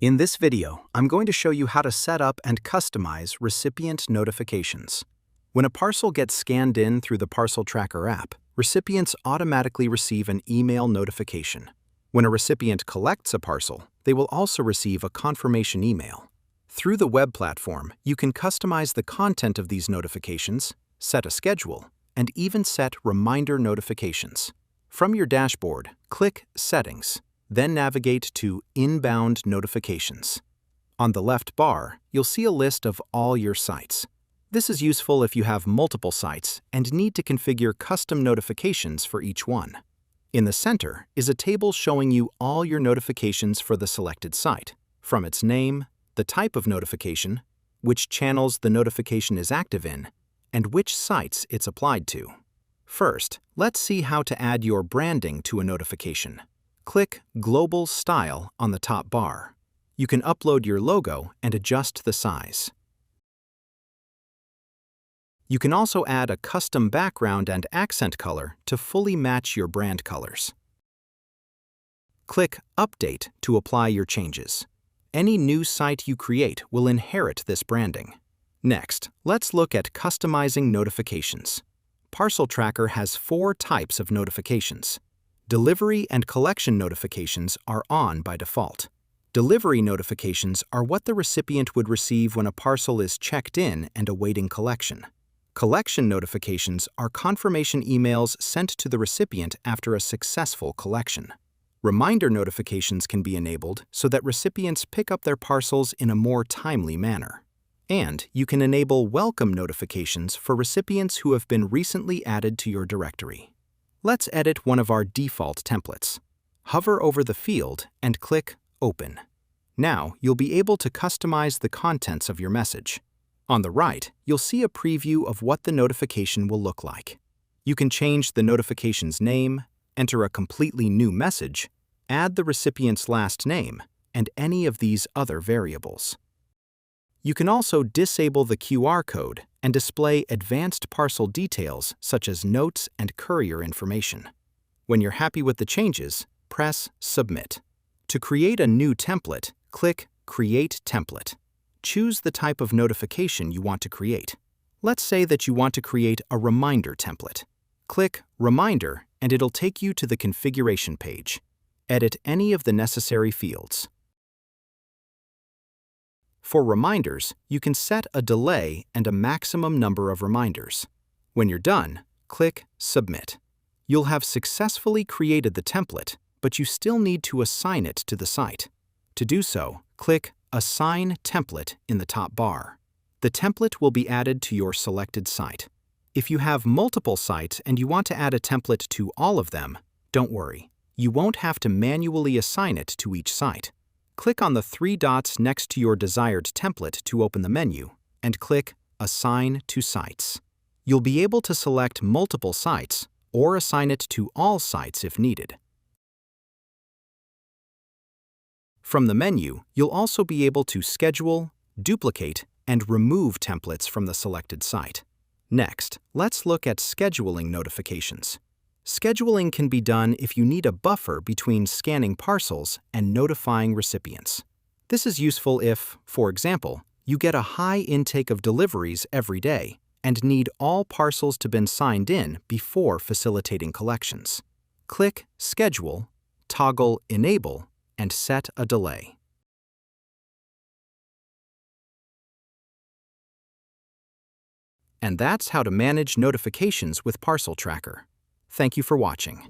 In this video, I'm going to show you how to set up and customize recipient notifications. When a parcel gets scanned in through the Parcel Tracker app, recipients automatically receive an email notification. When a recipient collects a parcel, they will also receive a confirmation email. Through the web platform, you can customize the content of these notifications, set a schedule, and even set reminder notifications. From your dashboard, click Settings. Then navigate to Inbound Notifications. On the left bar, you'll see a list of all your sites. This is useful if you have multiple sites and need to configure custom notifications for each one. In the center is a table showing you all your notifications for the selected site, from its name, the type of notification, which channels the notification is active in, and which sites it's applied to. First, let's see how to add your branding to a notification. Click Global Style on the top bar. You can upload your logo and adjust the size. You can also add a custom background and accent color to fully match your brand colors. Click Update to apply your changes. Any new site you create will inherit this branding. Next, let's look at customizing notifications. Parcel Tracker has 4 types of notifications. Delivery and collection notifications are on by default. Delivery notifications are what the recipient would receive when a parcel is checked in and awaiting collection. Collection notifications are confirmation emails sent to the recipient after a successful collection. Reminder notifications can be enabled so that recipients pick up their parcels in a more timely manner. And you can enable welcome notifications for recipients who have been recently added to your directory. Let's edit one of our default templates. Hover over the field and click Open. Now you'll be able to customize the contents of your message. On the right, you'll see a preview of what the notification will look like. You can change the notification's name, enter a completely new message, add the recipient's last name, and any of these other variables. You can also disable the QR code and display advanced parcel details such as notes and courier information. When you're happy with the changes, press Submit. To create a new template, click Create Template. Choose the type of notification you want to create. Let's say that you want to create a reminder template. Click Reminder and it'll take you to the configuration page. Edit any of the necessary fields. For reminders, you can set a delay and a maximum number of reminders. When you're done, click Submit. You'll have successfully created the template, but you still need to assign it to the site. To do so, click Assign Template in the top bar. The template will be added to your selected site. If you have multiple sites and you want to add a template to all of them, don't worry. You won't have to manually assign it to each site. Click on the 3 dots next to your desired template to open the menu, and click Assign to Sites. You'll be able to select multiple sites or assign it to all sites if needed. From the menu, you'll also be able to schedule, duplicate, and remove templates from the selected site. Next, let's look at scheduling notifications. Scheduling can be done if you need a buffer between scanning parcels and notifying recipients. This is useful if, for example, you get a high intake of deliveries every day and need all parcels to be signed in before facilitating collections. Click Schedule, toggle Enable, and set a delay. And that's how to manage notifications with Parcel Tracker. Thank you for watching.